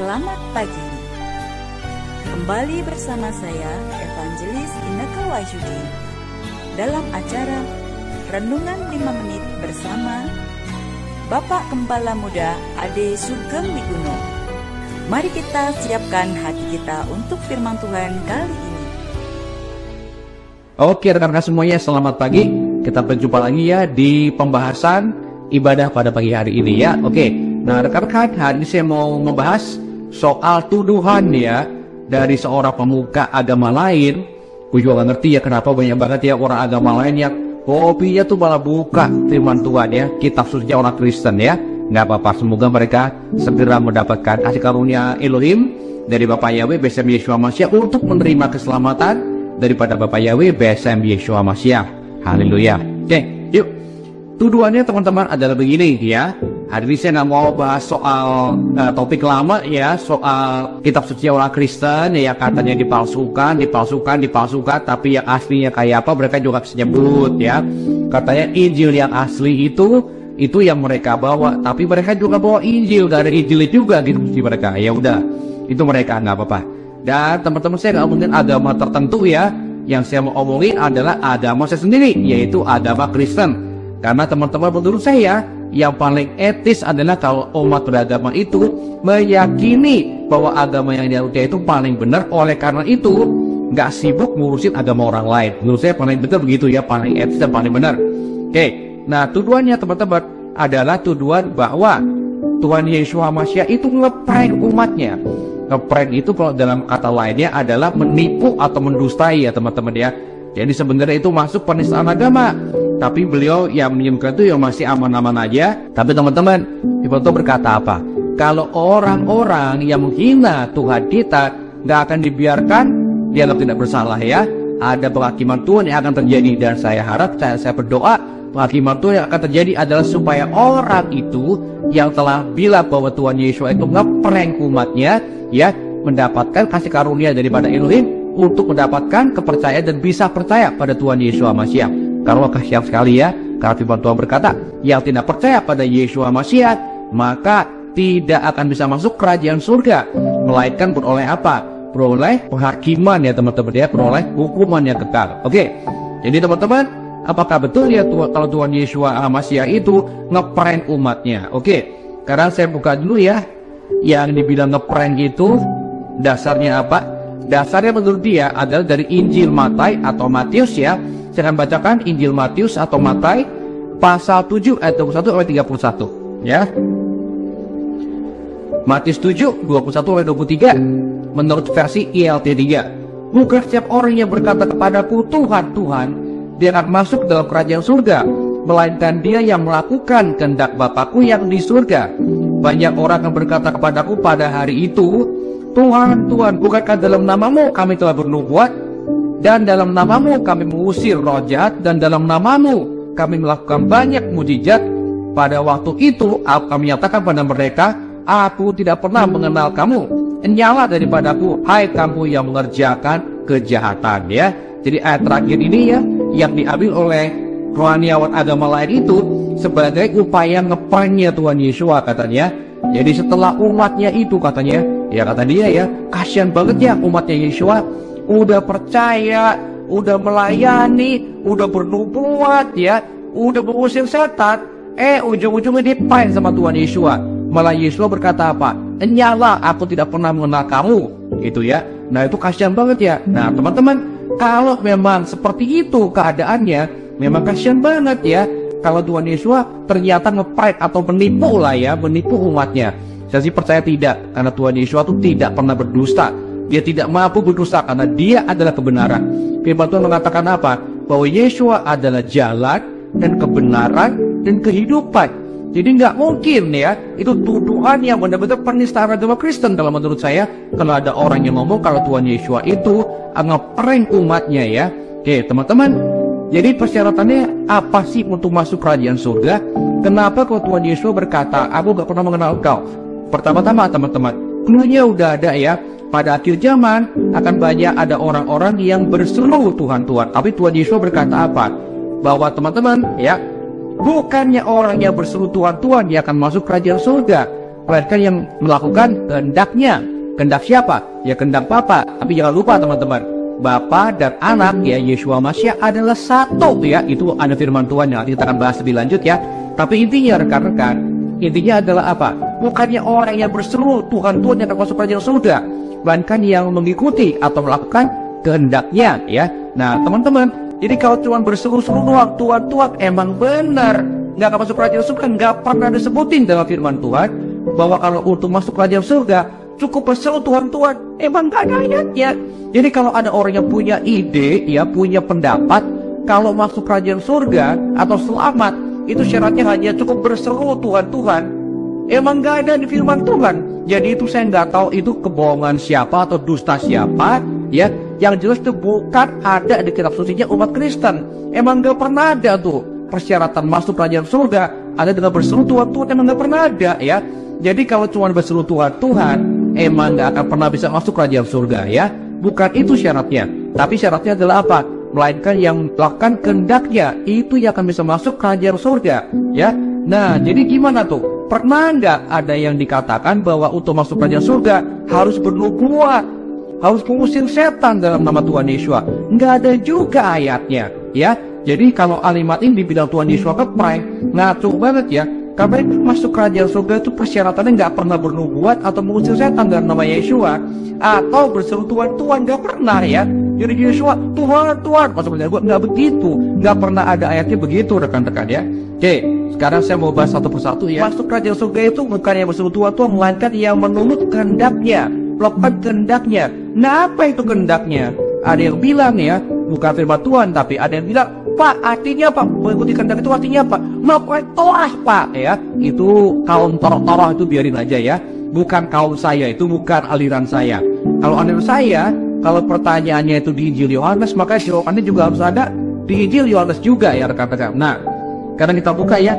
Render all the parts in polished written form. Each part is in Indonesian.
Selamat pagi. Kembali bersama saya, Evangelis Inneke Wahyudi, dalam acara Renungan 5 Menit bersama Bapak Gembala Muda Ade Sugeng Wiguno. Mari kita siapkan hati kita untuk firman Tuhan kali ini. Oke rekan-rekan semuanya, selamat pagi. Kita berjumpa lagi ya di pembahasan ibadah pada pagi hari ini ya. Oke, nah rekan-rekan, hari ini saya mau membahas soal tuduhan ya dari seorang pemuka agama lain. Gue juga gak ngerti ya kenapa banyak banget ya orang agama lain yang hobinya tuh malah buka firman Tuhan ya, kitab suci orang Kristen ya. Nggak apa-apa, semoga mereka segera mendapatkan kasih karunia Elohim dari Bapak Yahweh BSM Yeshua Mashiach untuk menerima keselamatan daripada Bapak Yahweh BSM Yeshua Mashiach. Haleluya. Oke, yuk. Tuduhannya teman-teman adalah begini ya. Hari ini saya nggak mau bahas soal topik lama ya, soal kitab suci orang Kristen ya, katanya dipalsukan, tapi yang aslinya kayak apa mereka juga bisa nyebut ya. Katanya Injil yang asli itu yang mereka bawa, tapi mereka juga bawa Injil, gak ada Injil juga gitu di mereka. Ya udah, itu mereka nggak apa-apa. Dan teman-teman saya nggak ngomongin agama tertentu ya. Yang saya mau omongin adalah agama saya sendiri, yaitu agama Kristen. Karena teman-teman, menurut saya yang paling etis adalah kalau umat beragama itu meyakini bahwa agama yang dia itu paling benar. Oleh karena itu nggak sibuk ngurusin agama orang lain. Menurut saya paling benar begitu ya, paling etis dan paling benar. Oke, nah tuduhannya teman-teman adalah tuduhan bahwa Tuhan Yesus Mashiach itu ngeprank umatnya. Ngeprank itu kalau dalam kata lainnya adalah menipu atau mendustai ya teman-teman ya. Jadi sebenarnya itu masuk penistaan agama. Tapi beliau yang menyebutkan itu yang masih aman-aman aja. Tapi teman-teman, Firman Tuhan berkata apa? Kalau orang-orang yang menghina Tuhan kita nggak akan dibiarkan, dianggap tidak bersalah ya. Ada penghakiman Tuhan yang akan terjadi. Dan saya harap, saya berdoa penghakiman Tuhan yang akan terjadi adalah supaya orang itu yang telah bilang bahwa Tuhan Yesus itu ngeprank umatnya ya, mendapatkan kasih karunia daripada Elohim untuk mendapatkan kepercayaan dan bisa percaya pada Tuhan Yesus Mashiach. Karena kasihan sekali ya, karena firman Tuhan berkata, yang tidak percaya pada Yesus Mashiach maka tidak akan bisa masuk kerajaan surga, melainkan beroleh apa? Beroleh penghakiman ya teman-teman ya, beroleh hukuman yang kekal. Oke, jadi teman-teman, apakah betul ya kalau Tuhan Yesus Mashiach itu ngeprank umatnya? Oke, sekarang saya buka dulu ya. Yang dibilang ngeprank itu dasarnya apa? Dasarnya menurut dia adalah dari Injil Matai atau Matius ya. Saya akan bacakan Injil Matius atau Matai pasal 7 ayat 21 sampai 31 ya. Matius 7 21 sampai 23 menurut versi ILT 3. Bukan setiap orang yang berkata kepadaku Tuhan, Tuhan, dia akan masuk dalam kerajaan surga, melainkan dia yang melakukan kehendak Bapakku yang di surga. Banyak orang yang berkata kepadaku pada hari itu, Tuhan, Tuhan, bukankah dalam namamu kami telah bernubuat, dan dalam namamu kami mengusir roh jahat, dan dalam namamu kami melakukan banyak mujizat. Pada waktu itu kami nyatakan pada mereka, aku tidak pernah mengenal kamu, nyala daripadaku, hai kamu yang mengerjakan kejahatan ya. Jadi ayat terakhir ini ya, yang diambil oleh rohaniawan agama lain itu sebagai upaya ngepranknya Tuhan Yesus katanya. Jadi setelah umatnya itu katanya, ya kata dia ya, kasihan banget ya umatnya Yesus, udah percaya, udah melayani, udah bernubuat ya, udah mengusir setan, ujung-ujungnya dipain sama Tuhan Yesus. Malah Yesus berkata apa? Nyala, aku tidak pernah mengenal kamu, itu ya. Nah itu kasihan banget ya. Nah teman-teman, kalau memang seperti itu keadaannya, memang kasihan banget ya. Kalau Tuhan Yesus ternyata ngeprank atau menipu lah ya, menipu umatnya. Saya sih percaya tidak, karena Tuhan Yesus itu tidak pernah berdusta. Dia tidak mampu berdusta karena dia adalah kebenaran. Firman Tuhan mengatakan apa? Bahwa Yesus adalah jalan dan kebenaran dan kehidupan. Jadi nggak mungkin ya, itu tuduhan yang benar-benar penistaan agama Kristen kalau menurut saya. Kalau ada orang yang ngomong kalau Tuhan Yesus itu ngeprank umatnya ya. Oke teman-teman, jadi persyaratannya apa sih untuk masuk kerajaan surga? Kenapa kalau Tuhan Yesus berkata, aku gak pernah mengenal kau? Pertama-tama teman-teman, cluenya udah ada ya. Pada akhir zaman akan banyak ada orang-orang yang berseru Tuhan, Tuhan. Tapi Tuhan Yesus berkata apa? Bahwa teman-teman ya, bukannya orang yang berseru Tuhan, Tuhan yang akan masuk kerajaan surga. melainkan yang melakukan kehendaknya. Kehendak siapa? Ya kehendak Bapa. Tapi jangan lupa teman-teman, Bapa dan Anak ya Yeshua Mashiach adalah satu ya. Itu ada firman Tuhan yang nanti kita akan bahas lebih lanjut ya. Tapi intinya rekan-rekan, intinya adalah apa? Bukannya orang yang berseru Tuhan yang akan masuk kerajaan surga, melainkan yang mengikuti atau melakukan kehendaknya ya. Nah teman-teman, jadi kalau cuma berseru-seru doang Tuhan emang benar nggak akan masuk kerajaan surga, nggak pernah disebutin dalam firman Tuhan bahwa kalau untuk masuk kerajaan surga cukup berseru Tuhan, emang gak ada ayatnya. Jadi kalau ada orang yang punya ide ya, punya pendapat kalau masuk kerajaan surga atau selamat itu syaratnya hanya cukup berseru Tuhan, emang gak ada di firman Tuhan. Jadi itu saya nggak tahu itu kebohongan siapa atau dusta siapa ya. Yang jelas itu bukan ada di kitab sucinya umat Kristen. Emang gak pernah ada tuh persyaratan masuk kerajaan surga ada dengan berseru Tuhan, emang gak pernah ada ya. Jadi kalau cuma berseru Tuhan, emang gak akan pernah bisa masuk kerajaan surga ya. Bukan itu syaratnya. Tapi syaratnya adalah apa? Melainkan yang melakukan kehendaknya, itu yang akan bisa masuk kerajaan surga ya. Nah jadi gimana tuh? Pernah nggak ada yang dikatakan bahwa untuk masuk kerajaan surga harus bernubuat, harus mengusir setan dalam nama Tuhan Yesus? Nggak ada juga ayatnya ya. Jadi kalau alimat ini dibilang Tuhan Yesus kepai, ngaco banget ya. Karena masuk kerajaan surga itu persyaratannya nggak pernah bernubuat atau mengusir setan dalam nama Yeshua atau berseru Tuhan, nggak pernah ya. Jadi Yeshua Tuhan masuk kerajaan gua nggak begitu, nggak pernah ada ayatnya begitu rekan-rekan ya. Oke, sekarang saya mau bahas satu persatu ya. Masuk kerajaan surga itu bukan yang berseru Tuhan, melainkan yang menurut kehendaknya, melakukan kehendaknya. Nah apa itu kehendaknya? Ada yang bilang ya, bukan firman Tuhan, tapi ada yang bilang, Pak, artinya Pak, mengikuti kehendak itu artinya Pak, melakukan Torah Pak ya. Itu kaum Torah itu biarin aja ya. Bukan kaum saya, itu bukan aliran saya. Kalau aliran saya, kalau pertanyaannya itu di Injil Yohanes, maka jawabannya juga harus ada di Injil Yohanes juga ya rekan-rekan. Nah, sekarang kita buka ya.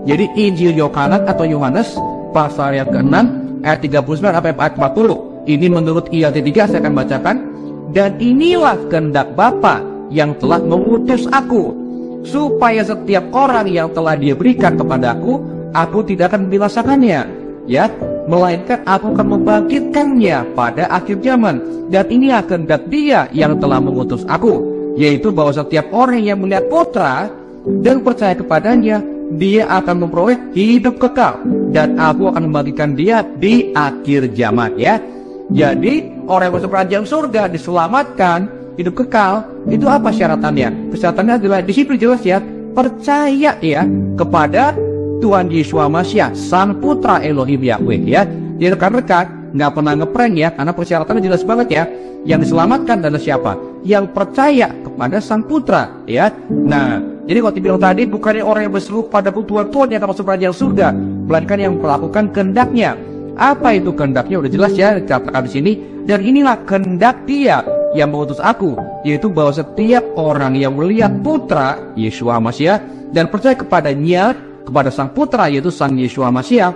Jadi Injil Yohanes pasal yang ke-6 ayat 39 sampai ayat 40. Ini menurut ILT 3 saya akan bacakan. Dan inilah kehendak Bapa yang telah mengutus aku, supaya setiap orang yang telah Dia berikan kepadaku, aku tidak akan membinasakannya, ya, melainkan aku akan membangkitkannya pada akhir zaman. Dan ini kehendak Dia yang telah mengutus aku, yaitu bahwa setiap orang yang melihat Putra dan percaya kepadanya, dia akan memperoleh hidup kekal, dan aku akan membagikan dia di akhir zaman, ya. Jadi orang yang masuk kerajaan surga diselamatkan hidup kekal, itu apa syaratannya? Persyaratannya adalah di situ jelas ya, percaya ya kepada Tuhan Yeshua Mashiach, Sang Putra Elohim Yahweh ya. Jadi rekan-rekan nggak pernah ngeprank ya, karena persyaratannya jelas banget ya. Yang diselamatkan adalah siapa? Yang percaya kepada Sang Putra ya. Nah, jadi kalau dibilang tadi, bukannya orang yang berseru pada Tuhan yang akan masuk kerajaan surga, melainkan yang melakukan kehendaknya. Apa itu kehendaknya? Udah jelas ya dikatakan di sini. Dan inilah kehendak Dia yang mengutus aku, yaitu bahwa setiap orang yang melihat Putra Yeshua Mashiach dan percaya kepadanya, kepada Sang Putra yaitu Sang Yeshua Mashiach,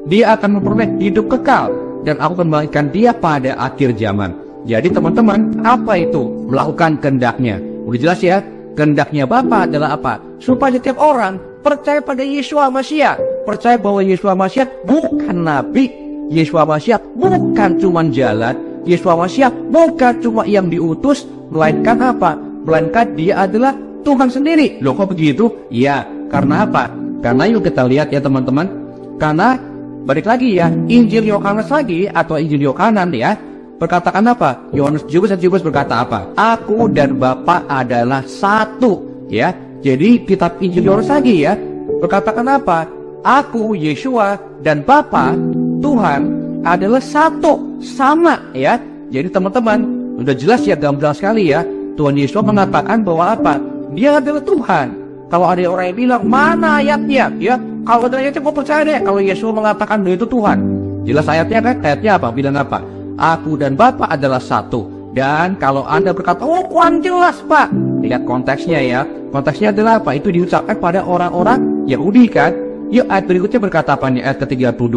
dia akan memperoleh hidup kekal, dan aku akan membagikan dia pada akhir zaman. Jadi teman-teman, apa itu melakukan kehendaknya? Udah jelas ya. Kehendaknya Bapa adalah apa? Supaya setiap orang percaya pada Yeshua Mashiach, percaya bahwa Yeshua Mashiach bukan nabi, Yeshua Mashiach bukan cuma jalan, Yeshua Mashiach bukan cuma yang diutus, melainkan apa? Melainkan Dia adalah Tuhan sendiri. Loh kok begitu? Ya, karena apa? Karena yuk kita lihat ya teman-teman. Karena balik lagi ya, Injil Yohanes lagi atau Injil Yohanan ya, berkatakan apa? Yohanes 17 berkata apa? Aku dan Bapa adalah satu ya. Jadi kitab Injil Yohanes lagi ya, berkatakan apa? Aku, Yeshua, dan Bapa, Tuhan adalah satu, sama ya. Jadi teman-teman, udah jelas ya, gamblang sekali ya. Tuhan Yesus mengatakan bahwa apa? Dia adalah Tuhan. Kalau ada orang yang bilang, mana ayatnya? Ya, kalau ada ayatnya gue percaya deh. Kalau Yesus mengatakan dia itu Tuhan, jelas ayatnya kan? Ayatnya apa? Bilang apa? Aku dan Bapa adalah satu. Dan kalau Anda berkata, oh kurang jelas Pak, lihat konteksnya ya. Konteksnya adalah apa? Itu diucapkan pada orang-orang Yahudi kan. Yuk ayat berikutnya berkata apa nih? Ayat ke-32.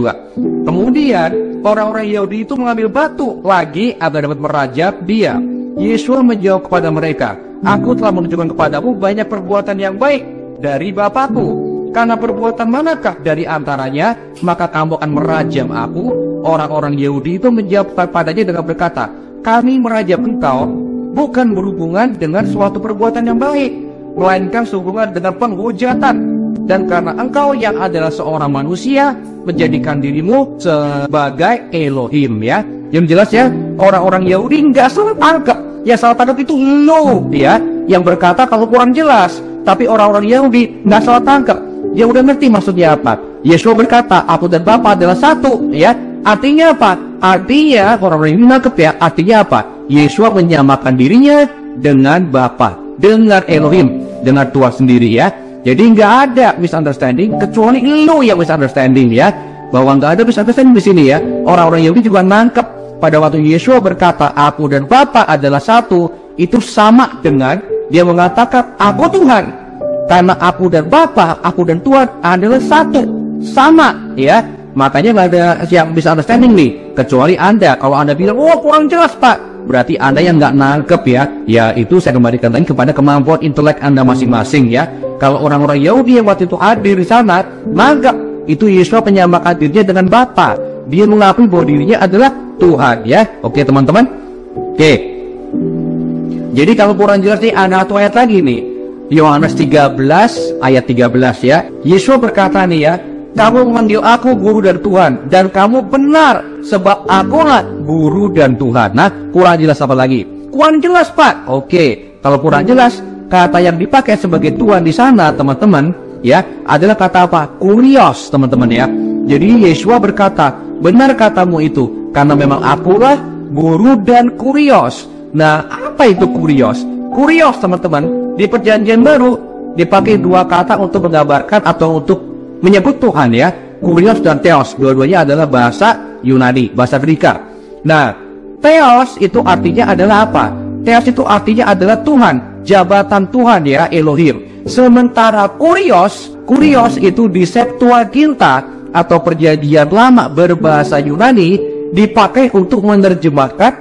Kemudian orang-orang Yahudi itu mengambil batu lagi agar dapat merajab dia. Yesus menjawab kepada mereka, aku telah menunjukkan kepadamu banyak perbuatan yang baik dari Bapakku, Karena perbuatan manakah dari antaranya, maka kamu akan merajam aku. Orang-orang Yahudi itu menjawab padanya dengan berkata, kami merajam engkau bukan berhubungan dengan suatu perbuatan yang baik, melainkan sehubungan dengan penghujatan. Dan karena engkau yang adalah seorang manusia, menjadikan dirimu sebagai Elohim, ya. Yang jelas ya, orang-orang Yahudi nggak salah tangkap. Ya salah tangkap itu lo, ya, yang berkata kalau kurang jelas. Tapi orang-orang Yahudi nggak salah tangkap. Dia udah ngerti maksudnya apa. Yesus berkata, aku dan Bapa adalah satu, ya. Artinya apa? Artinya orang-orang ini nangkep ya. Artinya apa? Yesus menyamakan dirinya dengan Bapa, dengan Elohim, dengan Tuhan sendiri, ya. Jadi nggak ada misunderstanding kecuali lo yang misunderstanding, ya. Bahwa nggak ada misunderstanding di sini, ya. Orang-orang Yahudi juga nangkep pada waktu Yesus berkata aku dan Bapa adalah satu, itu sama dengan dia mengatakan aku Tuhan. Karena aku dan Bapa, aku dan Tuhan adalah satu, sama, ya. Makanya nggak ada yang bisa understanding nih, kecuali Anda. Kalau Anda bilang, oh kurang jelas Pak, berarti Anda yang nggak nangkep, ya. Ya itu saya kembalikan lagi kepada kemampuan intelek Anda masing-masing, ya. Kalau orang-orang Yahudi yang waktu itu hadir di sana, nangkep itu Yesus menyamakan dirinya dengan Bapa. Dia mengakui bahwa dirinya adalah Tuhan, ya. Oke teman-teman. Oke. Jadi kalau kurang jelas nih, ada satu ayat lagi nih. Yohanes 13 ayat 13, ya. Yesus berkata nih, ya, kamu memanggil aku guru dan Tuhan, dan kamu benar sebab akulah guru dan Tuhan. Nah, kurang jelas apa lagi? Kurang jelas Pak. Oke, kalau kurang jelas, kata yang dipakai sebagai Tuhan di sana, teman-teman, ya, adalah kata apa? Kurios, teman-teman, ya. Jadi Yesus berkata, benar katamu itu, karena memang akulah guru dan kurios. Nah, apa itu kurios? Kurios, teman-teman, di Perjanjian Baru dipakai dua kata untuk menggambarkan atau untuk menyebut Tuhan, ya. Kurios dan Theos, dua-duanya adalah bahasa Yunani, bahasa Greka. Nah, Theos itu artinya adalah apa? Theos itu artinya adalah Tuhan, jabatan Tuhan, ya, Elohim. Sementara kurios itu di Septuaginta atau Perjanjian Lama berbahasa Yunani dipakai untuk menerjemahkan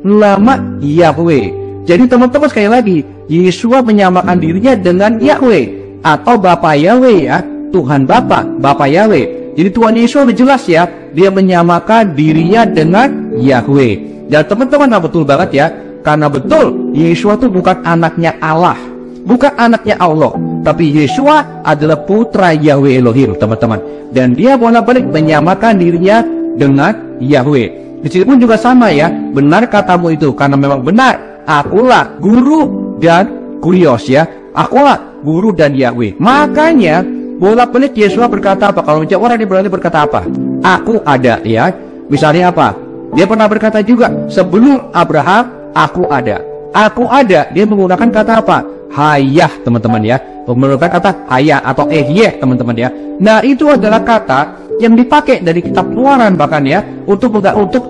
nama Yahweh. Jadi teman-teman sekali lagi, Yesus menyamakan dirinya dengan Yahweh atau Bapa Yahweh, ya. Tuhan Bapa, Bapa Yahweh. Jadi Tuhan Yesus jelas, ya, dia menyamakan dirinya dengan Yahweh. Dan teman-teman betul banget, ya, karena betul Yesus itu bukan anaknya Allah, bukan anaknya Allah, tapi Yesus adalah putra Yahweh Elohim, teman-teman. Dan dia bolak-balik menyamakan dirinya dengan Yahweh. Di sini pun juga sama, ya, benar katamu itu, karena memang benar akulah guru dan kurios, ya. Akulah guru dan Yahweh. Makanya bolak-balik Yesus berkata apa? Kalau orang ini berani berkata apa? Aku ada, ya. Misalnya apa? Dia pernah berkata juga, sebelum Abraham, aku ada. Aku ada, dia menggunakan kata apa? Hayah, teman-teman, ya. Menggunakan kata hayah atau ehyeh, teman-teman, ya. Nah, itu adalah kata yang dipakai dari kitab Keluaran bahkan, ya, untuk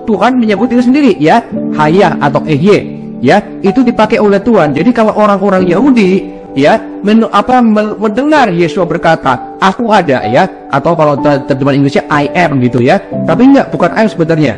Tuhan menyebut diri sendiri, ya. Hayah atau ehyeh, ya. Itu dipakai oleh Tuhan. Jadi kalau orang-orang Yahudi, ya, mendengar Yesus berkata aku ada, ya, atau kalau terjemahan Inggrisnya I am gitu, ya. Tapi enggak, bukan I am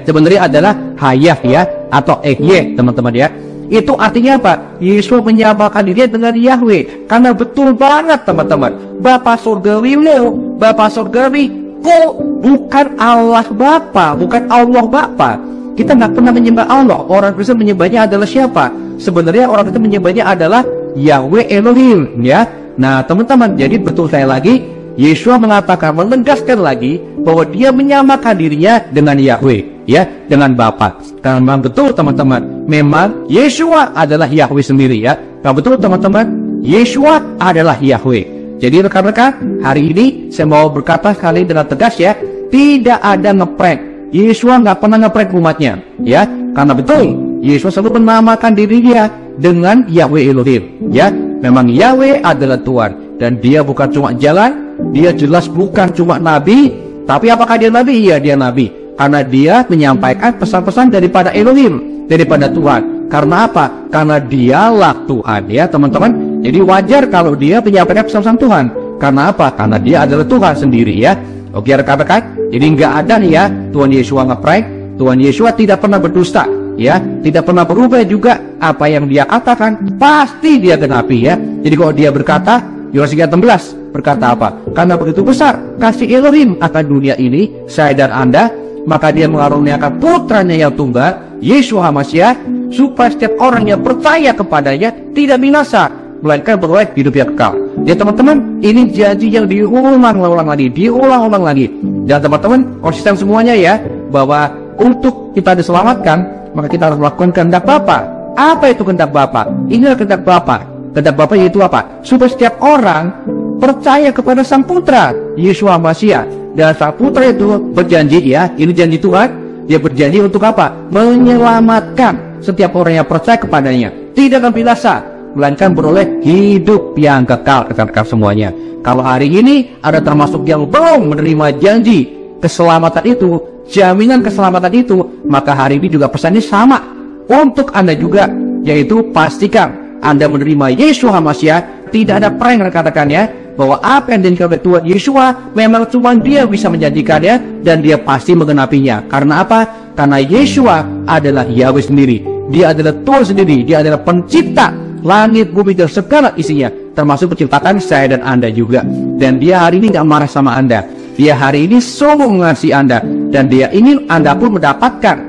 sebenarnya adalah hayah, ya, atau ehyeh, teman-teman, ya. Itu artinya apa? Yesus menyamakan dirinya dengan Yahweh. Karena betul banget, teman-teman, Bapa surgawi lo, Bapa surgawi kok bukan Allah Bapa, bukan Allah Bapa. Kita nggak pernah menyembah Allah. Orang Kristen menyembahnya adalah siapa? Sebenarnya orang Kristen menyembahnya adalah Yahweh Elohim, ya. Nah, teman-teman, jadi betul saya lagi, Yesus mengatakan, menegaskan lagi bahwa dia menyamakan dirinya dengan Yahweh, ya, dengan Bapa. Karena memang betul, teman-teman, memang Yesus adalah Yahweh sendiri, ya. Nah, betul, teman-teman, Yesus adalah Yahweh. Jadi rekan-rekan, hari ini saya mau berkata sekali dengan tegas, ya, tidak ada ngeprank. Yesus nggak pernah ngeprank umatnya, ya. Karena betul, Yesus selalu menamakan dirinya dengan Yahweh Elohim, ya. Memang Yahweh adalah Tuhan, dan dia bukan cuma jalan, dia jelas bukan cuma nabi. Tapi apakah dia nabi? Iya, dia nabi, karena dia menyampaikan pesan-pesan daripada Elohim, daripada Tuhan. Karena apa? Karena dialah Tuhan, ya, teman-teman. Jadi wajar kalau dia menyampaikan pesan-pesan Tuhan. Karena apa? Karena dia adalah Tuhan sendiri, ya. Oke, rekan-rekan, jadi nggak ada nih, ya, Tuhan Yesus ngeprank. Tuhan Yesus tidak pernah berdusta, ya, tidak pernah berubah juga. Apa yang dia katakan pasti dia genapi, ya. Jadi kalau dia berkata Yohanes 3:16 berkata apa? Karena begitu besar kasih Elohim akan dunia ini, saya dan Anda, maka dia mengaruniakan putranya yang tunggal, Yesus HaMasyiah, supaya setiap orang yang percaya kepadanya tidak binasa, melainkan beroleh hidup yang kekal. Ya teman-teman, ini janji yang diulang-ulang lagi. Dan teman-teman, konsisten semuanya ya, bahwa untuk kita diselamatkan, maka kita harus melakukan kehendak Bapa. Apa itu kehendak Bapa? Inilah kehendak Bapa. Kehendak Bapa yaitu apa? Supaya setiap orang percaya kepada Sang Putra, Yesus HaMasyiah. Dan Sang Putra itu berjanji ya, ini janji Tuhan, dia berjanji untuk apa? Menyelamatkan setiap orang yang percaya kepadanya, tidak akan binasa, melainkan beroleh hidup yang kekal. Rekan-rekan semuanya, kalau hari ini ada termasuk yang belum menerima janji keselamatan itu, jaminan keselamatan itu, maka hari ini juga pesannya sama untuk Anda juga, yaitu pastikan Anda menerima Yesus HaMasyiah. Tidak ada prank rekan-rekan ya, bahwa apa yang diinginkan oleh Tuhan Yesus memang cuma dia bisa menjanjikannya, dan dia pasti menggenapinya. Karena apa? Karena Yesus adalah Yahweh sendiri, dia adalah Tuhan sendiri, dia adalah pencipta langit, bumi, dan segala isinya, termasuk penciptakan saya dan Anda juga. Dan dia hari ini gak marah sama Anda, dia hari ini sungguh mengasihi Anda, dan dia ingin Anda pun mendapatkan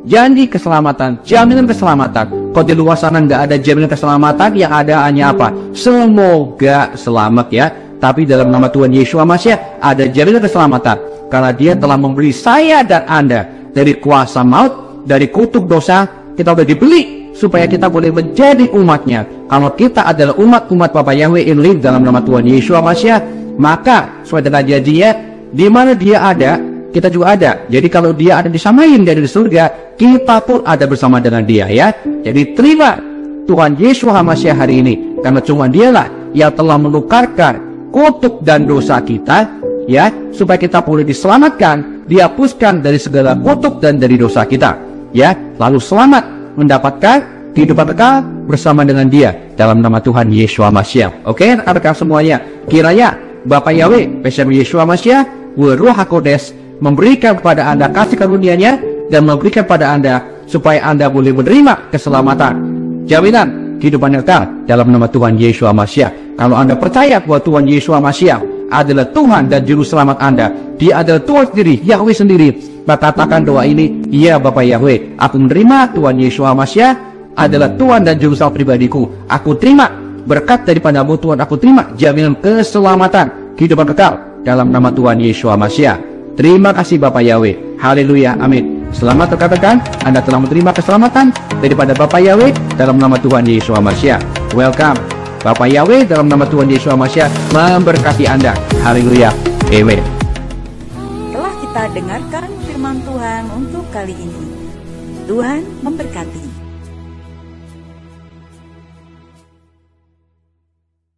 janji keselamatan, jaminan keselamatan. Kalau di luar sana nggak ada jaminan keselamatan, yang ada hanya apa? Semoga selamat ya. Tapi dalam nama Tuhan Yesus HaMasyiah ada jaminan keselamatan, karena dia telah membeli saya dan Anda dari kuasa maut, dari kutuk dosa. Kita sudah dibeli supaya kita boleh menjadi umatnya. Kalau kita adalah umat Bapa Yahweh Elohim dalam nama Tuhan Yesus HaMasyiah, maka sesuai dengan janjinya, di mana dia ada, kita juga ada. Jadi kalau dia ada disamain dari surga, kita pun ada bersama dengan dia ya. Jadi terima Tuhan Yesus HaMasyiah hari ini, karena cuma dialah yang telah menukarkan kutuk dan dosa kita ya, supaya kita boleh diselamatkan, dihapuskan dari segala kutuk dan dari dosa kita ya, lalu selamat mendapatkan kehidupan kekal bersama dengan dia dalam nama Tuhan Yesus HaMasyiah. Oke rekan-rekan semuanya, kiranya Bapa Yahweh bersama Yesus HaMasyiah, Ruh HaKodes memberikan kepada Anda kasih karunia-Nya dan memberikan pada Anda supaya Anda boleh menerima keselamatan, jaminan kehidupan yang kekal dalam nama Tuhan Yesus HaMasyiah. Kalau Anda percaya bahwa Tuhan Yesus HaMasyiah adalah Tuhan dan Juru Selamat Anda, dia adalah Tuhan sendiri, Yahweh sendiri, maka katakan doa ini, ya Bapa Yahweh, aku menerima Tuhan Yesus HaMasyiah adalah Tuhan dan Juru Selamat pribadiku. Aku terima berkat daripada-Mu Tuhan, aku terima jaminan keselamatan, kehidupan kekal dalam nama Tuhan Yesus HaMasyiah. Terima kasih Bapak Yahweh. Haleluya, amin. Selamat rekan-rekan, Anda telah menerima keselamatan daripada Bapak Yahweh dalam nama Tuhan Yesus HaMasyiah. Welcome. Bapak Yahweh dalam nama Tuhan Yesus HaMasyiah memberkati Anda. Haleluya, amin. Telah kita dengarkan firman Tuhan untuk kali ini. Tuhan memberkati.